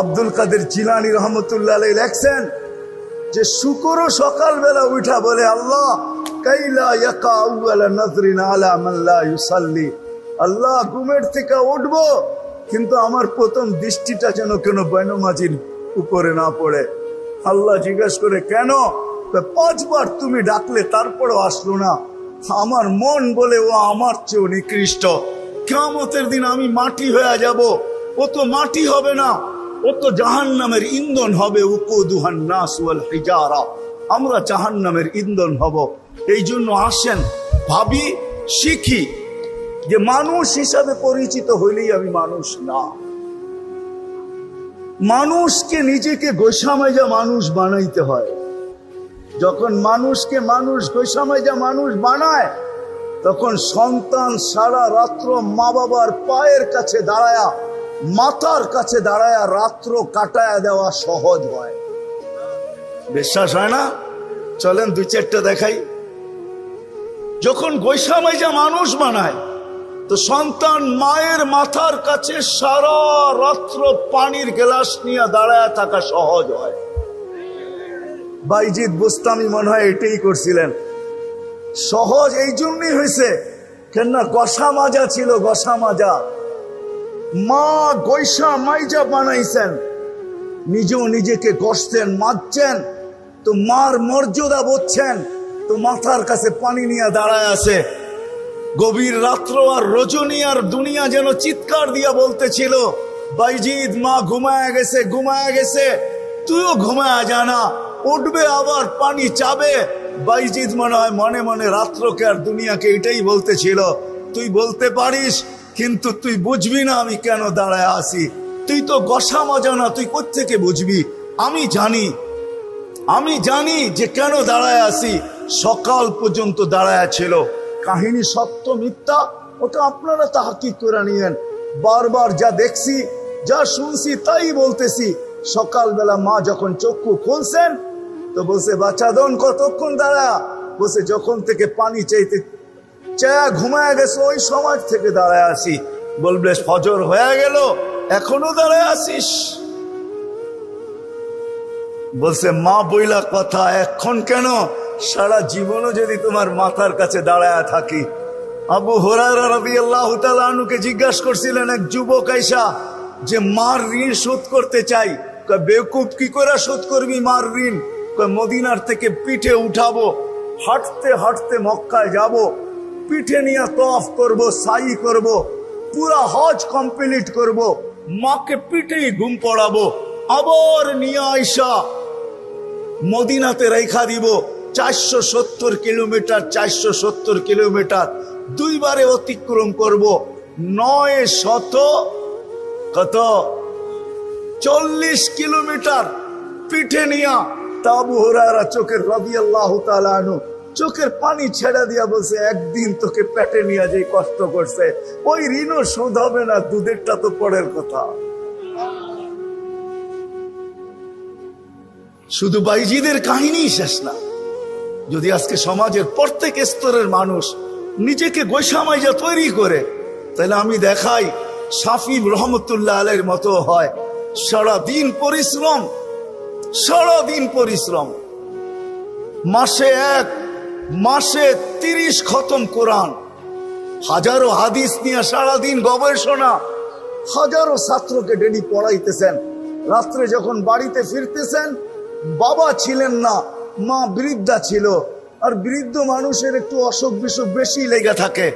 আব্দুল কাদের জিলানী রহমতুল্লাহ আলাইহি লেখছেন যে শুকরও সকালবেলা উঠা বলে আল্লাহ কাইলা ইয়াকা আউয়ালা নাজরিন আলা মান লা ইউসাল্লি, আল্লাহ ঘুমের থেকে উঠবো কিন্তু আমার প্রথম দৃষ্টিটা যেন কেন বয়নমাজির উপরে না পড়ে। আল্লাহ জিজ্ঞাসা করে কেন? 5 বার তুমি ডাকলে তারপরও আসলো না। আমার মন বলে ও আমার চেয়েও নিকৃষ্ট, কিয়ামতের দিন আমি মাটি হয়ে যাব, ও তো মাটি হবে না, ও তো জাহান্নামের ইন্ধন হবে। উকুদুহান নাস ওয়াল হিজারা, আমরা জাহান্নামের ইন্ধন হব। এই জন্য আসেন ভাবি, শিখি যে মানুষ হিসাবে পরিচিত হইলেই আমি মানুষ না। মানুষকে নিজেকে গোসামাইজা মানুষ বানাইতে হয়। যখন মানুষকে মানুষ গোসামাইজা মানুষ বানায় তখন সন্তান সারা রাত্র মা বাবার পায়ের কাছে দাঁড়ায়া, মাথার কাছে দাঁড়ায়া রাত্র কাটায়া দেওয়া সহজ হয়। বিশ্বাস হয় না? চলেন 2-4টা দেখাই। যখন গোসামাইজা মানুষ বানায় তো সন্তান মায়ের মাথার কাছে সারা রাত্র পানির গ্লাস নিয়ে দাঁড়ায় থাকা সহজ হয়। বাইজিদ বুস্তামি মনে হয় এটাই করছিলেন। সহজ এই জন্যই হয়েছে কেননা গসা মাজা ছিল, গসা মাজা। মা গৈসা মাইজা বানাইছেন, নিজেও নিজেকে গসছেন, মাজছেন, তো মার মর্যাদা বুঝছেন, তো মাথার কাছে পানি নিয়ে দাঁড়ায় আছে। গভীর রাত্র আর রজনী আর দুনিয়া যেন চিৎকার দিয়া বলতেছিল বাইজিদ মা ঘুমায় গেছে, ঘুমায় গেছে, তুইও ঘুমায় জানা, উঠবে আবার পানি চাবে। বাইজিদ মনে হয় মনে মনে রাত্রকে আর দুনিয়াকে এটাই বলতেছিল, তুই বলতে পারিস কিন্তু তুই বুঝবি না আমি কেন দাঁড়ায় আসি। তুই তো গসা মজা না, তুই কোত্থেকে বুঝবি? আমি জানি যে কেন দাঁড়ায় আসি। সকাল পর্যন্ত দাঁড়ায় ছিল। কাহিনী সত্য মিথ্যা ওটা আপনারা তাহকিক করে নিয়েন। বারবার যা দেখছি যা শুনছি তাই বলতেছি। সকালবেলা মা যখন চক্ষু খুলছেন তো বলছে বাচ্চাদন কতক্ষণ দাঁড়া? বলছে যখন থেকে পানি চাইতে চায়া ঘুমায় গেছে ওই সময় থেকে দাঁড়ায় আসি। বলবে ফজর হয়ে গেল এখনো দাঁড়ায় আসিস? বলছে মা বইলা কথা, এখন কেন, সারা জীবনও যদি তোমার মাথার কাছে দাঁড়ায় থাকি। আবু হুরায়রা রাদিয়াল্লাহু তাআলা আনহুকে জিজ্ঞাসা করছিলেন এক যুবক আইসা যে মার ঋণ শোধ করতে চাই। বেকুব কি করে শোধ করবি মার ঋণ? মদিনার থেকে পিঠে উঠাবো, হাঁটতে হাঁটতে মক্কায় যাব, পিঠে নিয়ে তওয়াফ করব, সাই করব, পুরা হজ কমপ্লিট করব, মাকে পিঠেই ঘুম পড়াবো, আবার নিয়ে আইসা মদিনাতে রেখা দিব। 470 কিলোমিটার, 470 কিলোমিটার 2 বারে অতিক্রম করব। 940 কিলোমিটার পিঠে নিয়া। তা আবু হুরায়রা চোখের রাদিয়াল্লাহু তাআলা আনহু চোখের পানি ছেড়ে দিয়া বলছে একদিন তোকে পেটে নিয়ে যে কষ্ট করছে ওই ঋণও শোধ হবে না, দুধেরটা তো পরের কথা। শুধু বাইজিদের কাহিনী শেষ না। যদি আজকে সমাজের প্রত্যেক স্তরের মানুষ নিজেকে গোসামাইজা তৈরি করে তাহলে আমি দেখাই শাফি রহমতুল্লাহ আলাইহির মতো হয়। সারাদিন পরিশ্রম, মাসে 30 খতম কোরআন, হাজারো হাদিস নিয়ে সারাদিন গবেষণা, হাজারো ছাত্রকে ডেলি পড়াইতেছেন। রাত্রে যখন বাড়িতে ফিরতেছেন বাবা ছিলেন না, মা বৃদ্ধা ছিল, আর বৃদ্ধ মানুষের একটু অসুখ বিসুখ বেশি লেগে থাকে,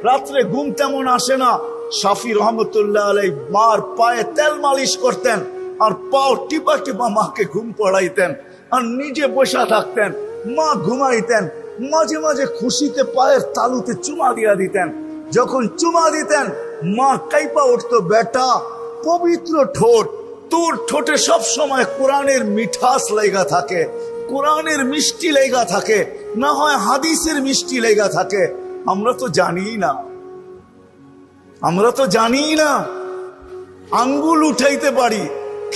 রাত্রে ঘুম তেমন আসে না। শাফি রহমতুল্লাহ আলাইহি মার পায়ে তেল মালিশ করতেন আর পাও টিপা টিপা মাকে ঘুম পড়াইতেন আর নিজে বসা থাকতেন, মা ঘুমাইতেন। মাঝে মাঝে খুশিতে পায়ের তালুতে চুমা দিয়া দিতেন। যখন চুমা দিতেন মা কাইপা উঠতো, বেটা পবিত্র ঠোঁট, তোর ঠোঁটে সব সময় কোরআনের মিঠাস লেগা থাকে, কোরআনের মিষ্টি লেগা থাকে, না হয় হাদিসের মিষ্টি লেগা থাকে। আমরা তো জানি না, আঙ্গুল উঠাইতে পারি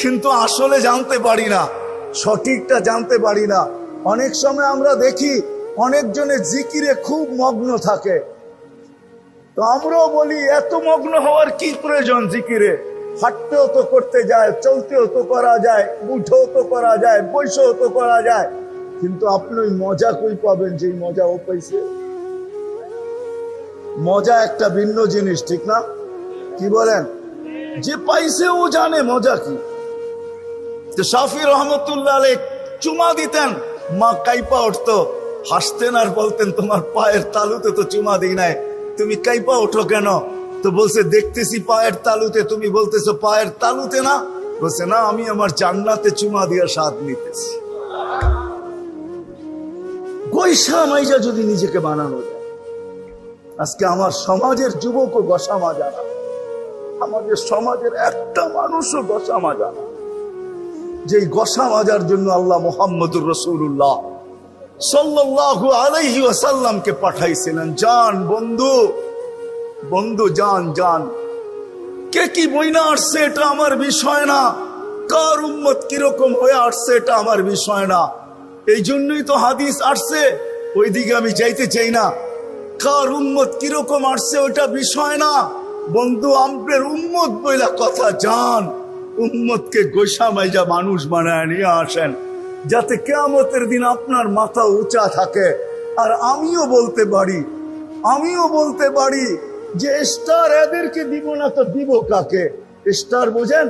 কিন্তু আসলে জানতে পারি না, সঠিকটা জানতে পারি না। অনেক সময় আমরা দেখি অনেকজনের জিকিরে খুব মগ্ন থাকে, তো আমরাও বলি এত মগ্ন হওয়ার কি প্রয়োজন জিকিরে? হাঁটতেও তো করতে যায়, চলতেও তো করা যায়, উঠেও তো করা যায়, বসেও তো করা যায়, কিন্তু আপনি ওই মজা কই পাবেন যে মজা ও পাইছে? মজা একটা ভিন্ন জিনিস, ঠিক না? কি বলেন? যে পাইছে ও জানে মজা কি। শাফি রহমতুল্লাহ আলাইহি চুমা দিতেন, মা কাইপা উঠতো, হাসতেন আর বলতেন তোমার পায়ের তালুতে তো চুমা দিই নাই, তুমি কাইপা ওঠো কেন? তো বলছে দেখতেছি পায়ের তালুতে, তুমি বলতেছো পায়ের তালুতে না? বলছে না, আমি আমার জান্নাতে চুমা দিয়া স্বাদ নিতেছি। গৈসা মাইজা যদি নিজেকে বানানো যায়। আজকে আমার সমাজের যুবকও গসা মাজা না, আমাদের সমাজের একটা মানুষও গসা মাজা না। যে গসা মাজার জন্য আল্লাহ মুহাম্মদুর রাসূলুল্লাহ সাল্লাল্লাহু আলাইহি ওয়াসাল্লামকে পাঠাইছিলেন। জান বন্ধু, বন্ধু জান জান, কে কি বইনা আসছে এটা আমার বিষয় না, কার উম্মত কিরকম হয়ে আসছে এটা আমার বিষয় না। এই জন্যই তো হাদিস আসছে, ওইদিকে আমি যাইতে চাই না। কার উম্মত কিরকম আসছে ওটা বিষয় না বন্ধু, আমদের উম্মত বইলা কথা। জান উম্মতকে গোসা মাইজা মানুষ বানায় নিয়ে আসেন, যাতে কিয়ামতের দিন আপনার মাথা উঁচা থাকে। আর আমিও বলতে পারি যে স্টার এদেরকে দিব না তো দিব কাকে? স্টার বোঝেন?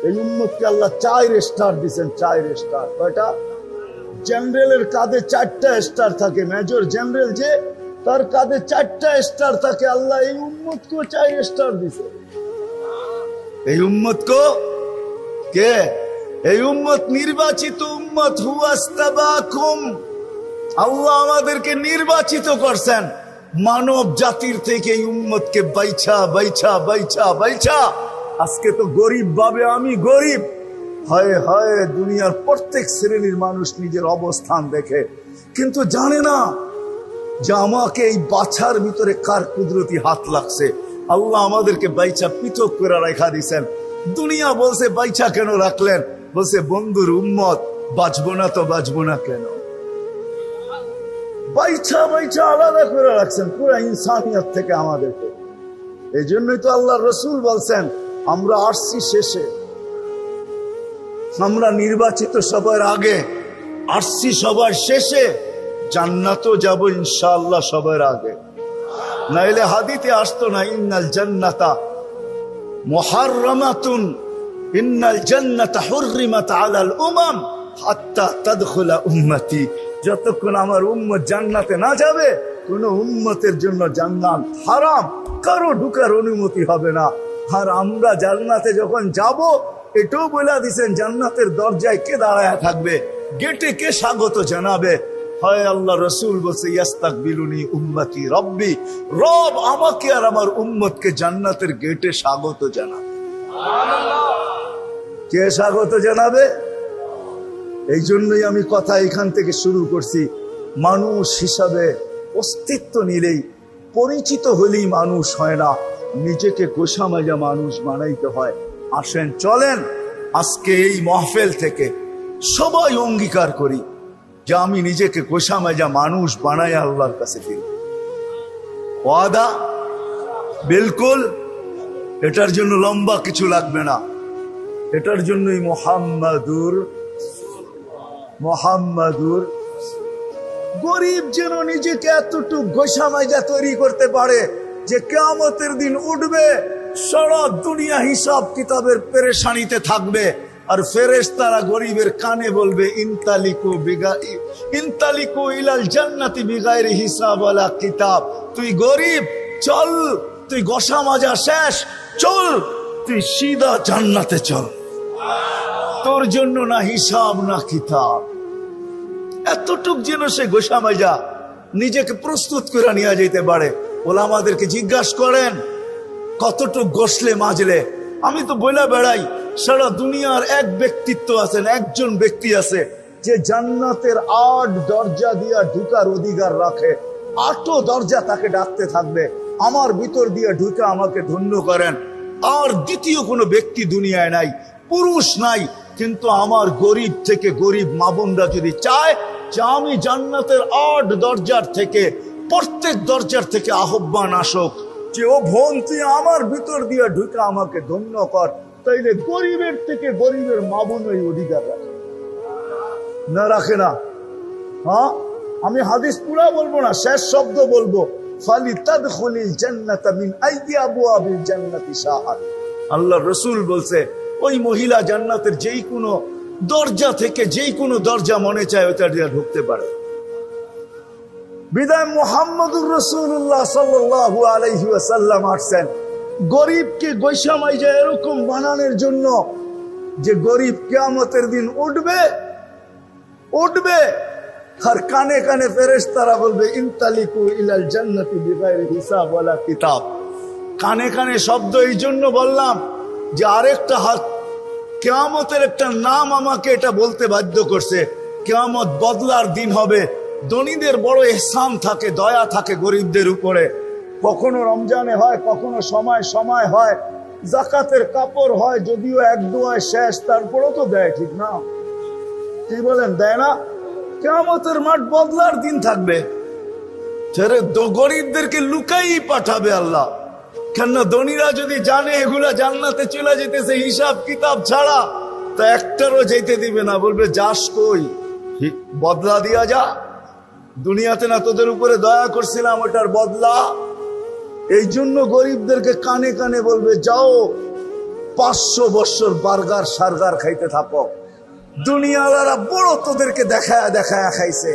এই উম্মতকে আল্লাহ 4 স্টার দিচ্ছেন। 4 স্টার। কয়টা? জেনারেলের কাঁধে 4টা স্টার থাকে, মেজর জেনারেল যে, তার কাঁধে 4টা স্টার থাকে। আল্লাহ এই উম্মতকেও 4 স্টার দিছে। এই উম্মতকে কে? এই উম্মত নির্বাচিত উম্মত। হুয়াস্তাবাকুম, আল্লাহ আমাদেরকে নির্বাচিত করছেন মানব জাতির থেকে। এই উম্মতকে বাইছা বাইছা বাইছা বাইছা আজকে তো গরিব ভাবে আমি গরিব। হায় হায়, দুনিয়ার প্রত্যেক শ্রেণীর মানুষ নিজের অবস্থান দেখে, কিন্তু জানে না যে আমাকে এই বাছার ভিতরে কার কুদরতি হাত লাগছে। আল্লাহ আমাদেরকে বাইচা পৃথক করে রেখা দিছেন। দুনিয়া বলছে বাইচা কেন রাখলেন? বলছে বন্ধুর উম্মত, বাঁচবো না তো বাঁচবো না কেন? বাইচা বাইচা আলাদা করে রাখছেন পুরা ইনসানিয়ত থেকে আমাদেরকে। এই জন্যই তো আল্লাহ রসুল বলছেন আমরা আসছি শেষে, আমরা নির্বাচিত সবার আগে, আসছি সবার শেষে, জান্নাতও যাব ইনশাআল্লাহ সবার আগে। নাইলে হাদিতে আসতো না ইন্নাল জান্নাতা মুহাররামাতুন, ইন্নাল জান্নাতা হুররিমাত আলাল উমাম হাত্তা তাদখুলা উম্মতি। যতক্ষণ আমার উম্মত জান্নাতে না যাবে, কোন উম্মতের জন্য জান্নাত হারাম, কারো ঢুকার অনুমতি হবে না। আর আমরা জান্নাতে যখন যাব, এটাও বলে দিছেন জান্নাতের দরজায় কে দাঁড়ায় থাকবে, গেটে কে স্বাগত জানাবে। হয় আল্লাহ রসুল বলছে ইয়াস্তাকবিলুনি উম্মতি রব্বি, রব আমাকে আর আমার উম্মতকে জান্নাতের গেটে স্বাগত জানাবে। কে স্বাগত জানাবে? এই জন্যই আমি কথা এখান থেকে শুরু করছি। মানুষ হিসাবে অস্তিত্ব নিলেই, পরিচিত হলেই মানুষ হয় না, নিজেকে গোসা মাজা মানুষ বানাইতে হয়। আসেন চলেন আজকে এই মাহফিল থেকে সবাই অঙ্গীকার করি যে আমি নিজেকে গোসা মাজা মানুষ বানাই আল্লাহর কাছে ফিরব। ওয়াদা? বিলকুল। এটার জন্য লম্বা কিছু লাগবে না, এটার জন্যই মুহাম্মাদুর গরিব যেন নিজেকে এতটুকু গোসা মাজা তৈরি করতে পারে যে কিয়ামতের দিন উঠবে, সারা দুনিয়া হিসাব কিতাবের পেরেশানিতে থাকবে, আর ফেরেশতারা গরিবের কানে বলবে ইনতালিকু ইলাল জান্নাতি বিগাইরি হিসাব ওয়ালা কিতাব। তুই গরিব, চল, তুই গোসা মাজা শেষ, চল তুই সিধা জান্নাতে চল, তোর জন্য না হিসাব না কিতাব। এতটুক যেন সে গোসা মাজা নিজেকে প্রস্তুত করে নিয়ে যেতে পারে। ওলামাদেরকে জিজ্ঞাসা করেন কতটুক গোসলে মাজলে। আমি তো বইলা বেড়াই, সারা দুনিয়ার এক ব্যক্তিত্ব আছেন, একজন ব্যক্তি আছে যে জান্নাতের 8 দরজা দিয়া ঢুকার অধিকার রাখে। 8 দরজা তাকে ডাকতে থাকবে, আমার ভিতর দিয়ে ঢুকে আমাকে ধন্য করেন। আর দ্বিতীয় কোনো ব্যক্তি দুনিয়ায় নাই, পুরুষ নাই। কিন্তু আমার গরিব থেকে গরিব মা বোনরা যদি চায় যে আমি জান্নাতের 8 দরজার থেকে প্রত্যেক দরজার থেকে আহ্বান আসুক যে ও বোন তুই আমার ভিতর দিয়ে ঢুকে আমাকে ধন্য কর, তাইলে গরিবের থেকে গরিবের মা বোন এই অধিকার রাখে না, রাখে না? হ্যাঁ, আমি হাদিস পুরা বলবো না, শেষ শব্দ বলবো। ফালিতাদখুলিল জান্নাতা মিন আইয়ি আবওয়াবিল জান্নাতি শাআত। আল্লাহ রাসূল বলছে ওই মহিলা জান্নাতের যেই কোনো দরজা থেকে যেই কোনো দরজা মনে চায় ওটা দিয়ে ঢুকতে পারে। বিদায় মুহাম্মদুর রাসূলুল্লাহ সাল্লাল্লাহু আলাইহি ওয়াসাল্লাম আসছেন গরিবকে গৈসামাইজা এরকম বানানোর জন্য যে গরিব কিয়ামতের দিন উঠবে আর কানে কানে ফেরেশতারা বলবে ইনতালিকু ইলাল জান্নাতি বিগাইরি হিসাব ওয়ালা কিতাব। কানে কানে শব্দ এই জন্য বললাম যে আরেকটা হাত কিয়ামতের একটা নাম আমাকে এটা বলতে বাধ্য করছে। কিয়ামত বদলার দিন হবে। ধনীদের বড় ইহসান থাকে, দয়া থাকে গরিবদের উপরে। কখনো রমজানে হয়, কখনো সময় হয়, যাকাতের কাপড় হয়, যদিও এক দোয়ায় শেষ, তারপরেও তো দেয়, ঠিক না? কি বলেন, দেয় না? কিয়ামতের মাঠ বদলার দিন থাকবে, গরিবদেরকে লুকাই পাঠাবে আল্লাহ। কেন ধনীরা যদি জানে এগুলা জান্নাতে চলে যেতেছে হিসাব কিতাব ছাড়া, তা একটারও যেতে দিবে না, বলবে যাস কই, বদলা দিয়া যা। দুনিয়াতে না তোদের উপরে দয়া করছিলাম, ওটার বদলা। এই জন্য গরিবদেরকে কানে কানে বলবে যাও 500 বছর বার্গার সার্গার খাইতে থাকো। দুনিয়াওয়ালারা বড় তোদেরকে দেখায়া দেখায়া খাইছে,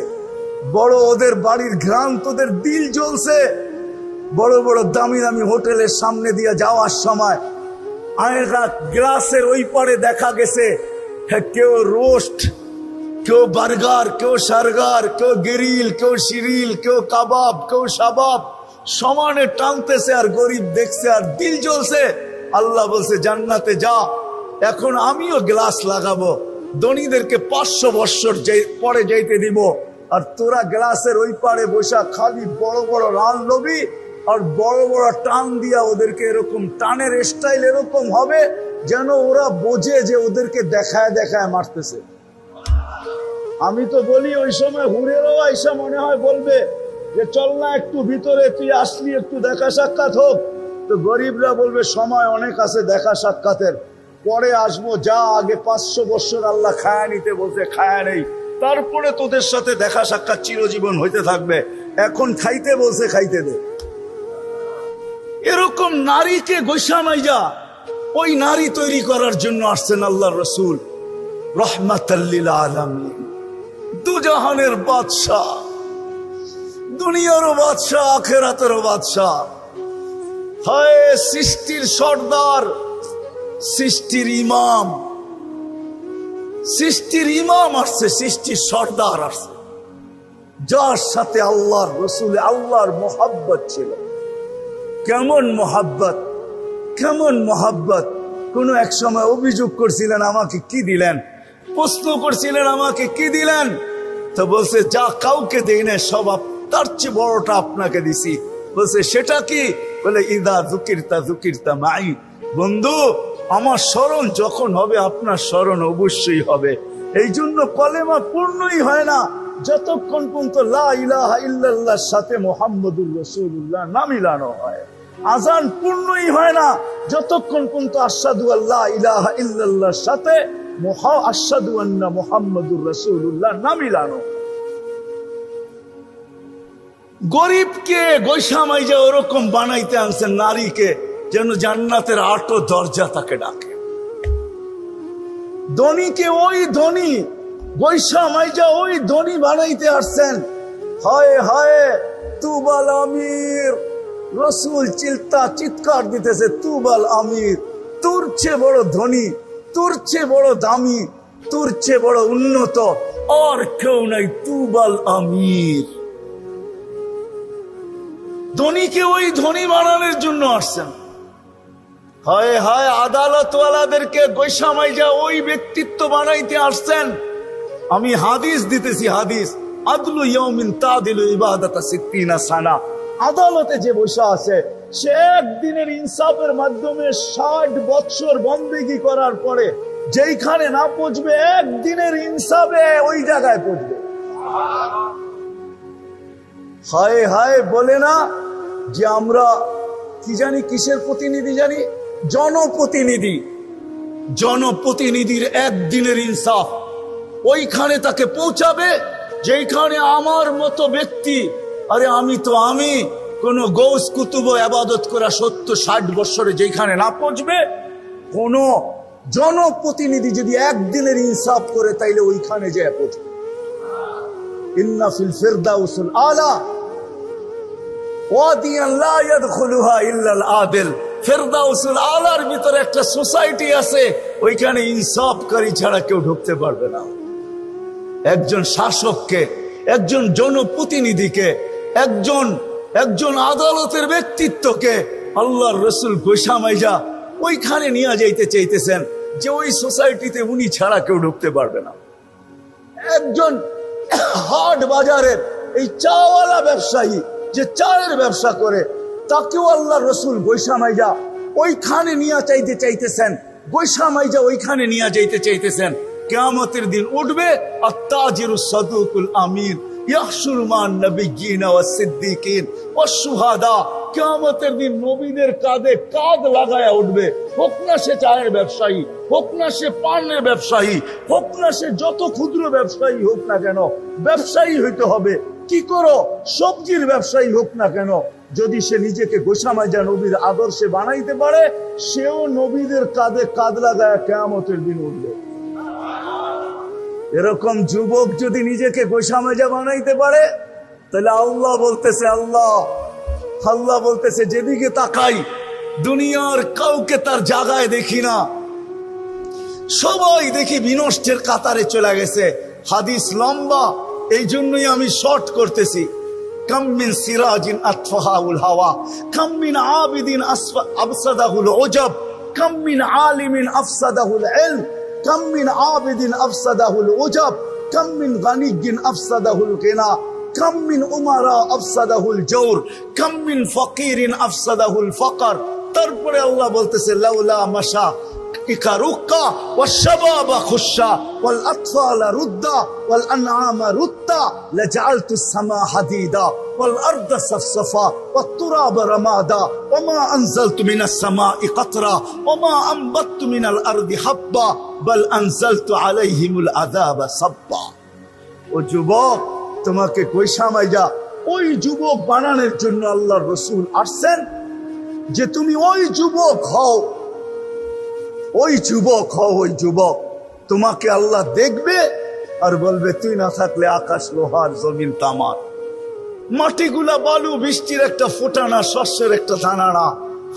বড় ওদের বাড়ির ঘ্রাণ তোদের দিল জ্বলছে। বড় বড় দামি দামি হোটেলের সামনে দিয়ে যাওয়ার সময় আয়না গ্লাসের ওই পারে দেখা গেছে কেউ রোস্ট, কেউ বার্গার, কেউ সার্গার, কেউ গ্রিল, কেউ শিরিল, কেউ কাবাব, কেউ শাবাব সমানে টানতেছে, আর গরিব দেখছে আর দিল জ্বলছে। আল্লাহ বলছে জান্নাতে যা, এখন আমিও গ্লাস লাগাবো, ধনীদেরকে 500 বছর পরে যাইতে দিব, আর তোরা গ্লাসের ওই পারে বসা খালি বড় বড় রান লবি, আর বড় বড় টান দিয়া ওদেরকে এরকম টানের স্টাইল এরকম হবে যেন ওরা বোঝে যে ওদেরকে দেখায় দেখায় মারতেছে। আমি তো বলি ওই সময় হুরেরও আইসা মনে হয় বলবে যে চল না একটু ভিতরে, তুই আসলি একটু দেখা সাক্ষাৎ হোক। তো গরিবরা বলবে সময় অনেক আছে দেখা সাক্ষাতের, পরে আসবো, যা আগে 500 বছর আল্লাহ খায়া নিতে বলছে, খায়া নেই, তারপরে তোদের সাথে দেখা সাক্ষাৎ চিরজীবন হইতে থাকবে, এখন খাইতে বলছে খাইতে দে। এরকম নারীকে গোসামাইজা ওই নারী তৈরি করার জন্য আসছেন আল্লাহ রসুল রাহমাতাল লিল আলামিন, দুজাহানের বাদশাহ, দুনিয়ারও বাদশাহ, আখিরাতেরও বাদশাহ। হায় সৃষ্টির সর্দার, সৃষ্টির ইমাম, সৃষ্টির ইমাম আসছে, সৃষ্টির সর্দার আসছে, যার সাথে আল্লাহর রসুল আল্লাহর মোহাব্বত ছিল। কেমন মোহাব্বত, কেমন মোহাব্বত! কোন এক সময় অভিযোগ করছিলেন আমাকে কি দিলেন, প্রশ্ন করছিলেন আমাকে কি দিলেন, তো বলছে যা কাউকে দেই না, সব তার চেয়ে বড়টা আপনাকে দিছি। বলছে সেটা কি? বলে ইদা যুকিরতা যুকিরতা মাই। বন্ধু, আমার স্মরণ যখন হবে আপনার স্মরণ অবশ্যই হবে। এই জন্য কলেমা পূর্ণই হয় না যতক্ষণ পর্যন্ত লা ইলাহা ইল্লাল্লাহর সাথে মুহাম্মদুর রাসূলুল্লাহ না মিলানো হয়। আযান পূর্ণই হয় না যতক্ষণ পর্যন্ত আশহাদু আল্লা ইলাহা ইল্লাল্লাহর সাথে আশহাদু আন্না মুহাম্মদুর রাসূলুল্লাহ না মিলানো। গরিবকে গৈসামাইজা ওরকম বানাইতে আনছেন নারীকে যেন জান্নাতের 8 দরজা তাকে ডাকে। ধনীকে ওই ধনী গৈসামাইজা ওই ধনী বানাইতে আসছেন। হায় হায় তুবাল আমির, রসুল চিৎকার দিতেছে তুবাল আমির, তোর চেয়ে বড় ধনী, তোর চেয়ে বড় দামি, তোর চেয়ে বড় উন্নত আর কেউ নাই, তুবাল আমির। ধনীকে ওই ধনী বানানোর জন্য আসছেন। হায় হায় আদালতওয়ালাদেরকে গৈসামাইজা ওই ব্যক্তিত্ব বানাইতে আসছেন। আমি হাদিস দিতেছি, হাদিস আদলু ইয়াউমিন তাদিলু ইবাদাতা 60 সানা। আদালতে যে বসা আছে সে একদিনের ইনসাফের মাধ্যমে 60 বছর বন্দেগী করার পরে যেইখানে না পৌঁছবে একদিনের ইনসাফে ওই জায়গায় পৌঁছবে। হায় হায় বলে না যে আমরা কি জানি কিসের প্রতিনিধি জানি, জনপ্রতিনিধি। জনপ্রতিনিধির একদিনের ইনসাফ ওইখানে তাকে পৌঁছাবে যেখানে আমার মতো ব্যক্তি, আরে আমি কোন গৌস কুতুব আবাদত করা 70-60 বছরে যেখানে না পৌঁছবে, কোন জনপ্রতিনিধি যদি একদিনের ইনসাফ করে তাইলে ওইখানে যে পৌঁছবে। ইন্না ফিল ফিরদাউসিল আলা ওয়াদিয়ান লা ইয়াদখুলুহা ইল্লাল আদিল। ফিরদাউসিল আলার ভিতরে একটা সোসাইটি আছে, ওইখানে ইনসাফকারী ছাড়া কেউ ঢুকতে পারবে না। একজন শাসককে, একজন জনপ্রতিনিধিকে, একজন আদালতের ব্যক্তিত্বকে আল্লাহর রসুল গোসামাইজা ওইখানে নিয়ে যাইতে চাইতেছেন যে ওই সোসাইটিতে উনি ছাড়া কেউ ঢুকতে পারবে না। একজন হাট বাজারের এই চাওয়ালা ব্যবসায়ী যে চায়ের ব্যবসা করে, তাকেও আল্লাহর রসুল গোসামাইজা ওইখানে নিয়ে চাইতে চাইতেছেন, গোসামাইজা ওইখানে নিয়ে যাইতে চাইতেছেন। কিয়ামতের দিন উঠবে আত-তাজিরুস সাদুকুল আমিন ইয়াহশুরু মান নাবিয়্যিনা ওয়াস সিদ্দিকিন ওয়াস শুহাদা। কিয়ামতের দিন নবীদের কাঁধে কাঁধ লাগায়া উঠবে, হোক না সে চায়ের ব্যবসায়ী, হোক না সে পানের ব্যবসায়ী, হোক না সে যত ক্ষুদ্র ব্যবসায়ী হোক না কেন, ব্যবসায়ী হইতে হবে। কি করো, সবজির ব্যবসায়ী হোক না কেন, যদি সে নিজেকে গোসামাইজা নবীর আদর্শে বানাইতে পারে, সেও নবীদের কাঁধে কাঁধ লাগায়া কিয়ামতের দিন উঠবে। এরকম যুবক যদি নিজেকে গোসামাইজা বানাইতে পারে, তাহলে আল্লাহ বলতেছে যেদিকে তাকাই দুনিয়ার কাউকে তার জায়গায় দেখি না, সবাই দেখি বিনষ্টের কাতারে চলে গেছে। হাদিস লম্বা, এই জন্যই আমি শর্ট করতেছি। কাম মিন সিরাজিন আতফাহাউল হাওয়া, কাম মিন আবিদিন আফসাদাহুল উজাব, কাম মিন আলিমিন আফসাদাহুল ইলম, কাম মিন আবিদিন আফসাদাহুল উজাব, কাম মিন গানিয়্যিন আফসাদাহুল গিনা, কাম মিন উমারা আফসাদাহুল জওর, কাম মিন ফাকিরিন আফসাদাহুল ফাকর। তারপরে আল্লাহ বলতেছে লাউলা মাশা ইকারুকা ওয়াশবাবা খুশা ওয়াল আতফালা রুদ্দা ওয়াল আনআমা রুত্তা লাজআলতুস সামা হাদিদা ওয়াল আরদা সাফসাফা ওয়াত তুরাবা রামাদা ওমা আনজালতু মিনাস সামাই কাতরা ওমা আমবাততু মিনাল আরদি হাব্বা বাল আনজালতু আলাইহিমুল আযাবা সাব্বা। ও যুবক, তোমাকে গোসামাইজা ওই যুবক বানানোর জন্য আল্লাহর রাসূল আসছেন, যে তুমি ওই যুবক হও, ওই যুবক তোমাকে আল্লাহ দেখবে আর বলবে তুই না থাকলে আকাশ লোহার, জমিন তামার, মাটিগুলা বালু, বৃষ্টির একটা ফোঁটানা, শস্যের একটা দানানা,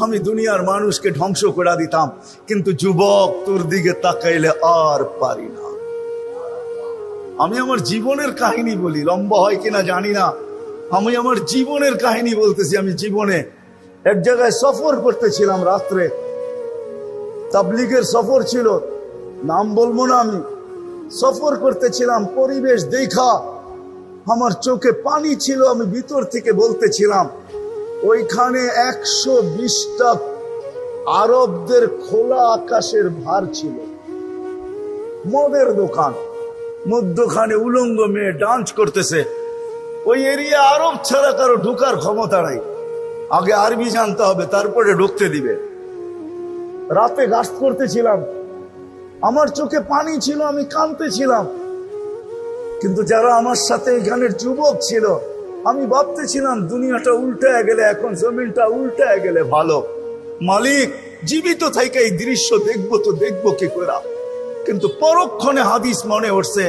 আমি দুনিয়ার মানুষকে ধ্বংস করে দিতাম, কিন্তু যুবক তোর দিকে তাকাইলে আর পারি না। আমি আমার জীবনের কাহিনী বলি, লম্বা হয় কিনা জানি না, আমি আমার জীবনের কাহিনী বলতেছি। আমি জীবনে এক জায়গায় সফর করতেছিলাম, রাত্রে তাবলীগের সফর ছিল, নাম বলবো না, আমি সফর করতেছিলাম। পরিবেশ দেখা আমার চোখে পানি ছিল, আমি ভিতর থেকে বলতেছিলাম, ওইখানে 120টা আরবদের খোলা আকাশের ভার ছিল, মদের দোকান, মধ্যখানে উলঙ্গ মেয়ে ডান্স করতেছে। ওই এরিয়া আরব ছাড়া কারো ঢোকার ক্ষমতা নাই, আগে আরবি জানতে হবে তারপরে ঢুকতে দিবে। রাতে গাস্ত করতেছিলাম, আমার চোখে পানি ছিল, আমি কাঁদতেছিলাম, কিন্তু যারা আমার সাথে এখানের যুবক ছিল, আমি ভাবতেছিলাম দুনিয়াটা উল্টায় গেলে, এখন জমিনটা উল্টায় গেলে ভালো। মালিক, জীবিত থেকে এই দৃশ্য দেখবো তো দেখবো কি করে, কিন্তু পরক্ষণে হাদিস মনে উঠছে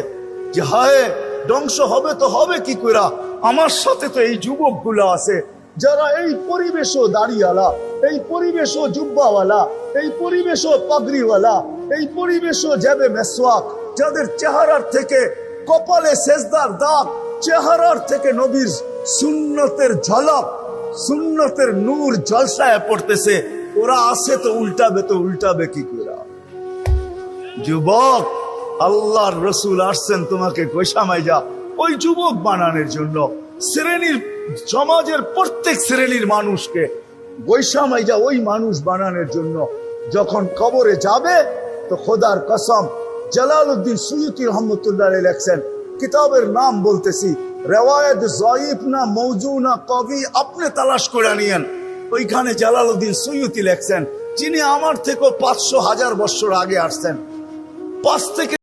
যে হায়, ধ্বংস হবে তো হবে কি করে, আমার সাথে তো এই যুবক গুলা আছে যারা এই পরিবেশও দাড়িওয়ালা, এই পরিবেশও জুব্বাওয়ালা, এই পরিবেশও পাগড়িওয়ালা, এই পরিবেশও যাবে মেসওয়াক, যাদের চেহারার থেকে কপালে সেজদার দাগ, চেহারার থেকে নবীর সুন্নতের ঝলক, সুন্নতের নূর জলসায় পড়তেছে, ওরা আসে তো উল্টাবে কি করে। যুবক, আল্লাহর রাসূল আসছেন তোমাকে গোসামাইজা ওই যুবক বানানোর জন্য, সমাজের প্রত্যেক শ্রেণীর মানুষকে গোসামাইজা ওই মানুষ বানানোর জন্য। যখন কবরে যাবে তো খোদার কসম, জালালউদ্দিন সুয়ুতী রহমতুল্লাহ আলাইহি লেখছেন, কিতাবের নাম বলতেছি, রিওয়ায়াত যায়িফ না মওজু না কবি, আপনি তালাশ করে নিয়েন। ওইখানে জালালউদ্দিন সুয়ুতী লেখছেন যিনি আমার থেকেও 500,000 বছর আগে আসছেন, 5 থেকে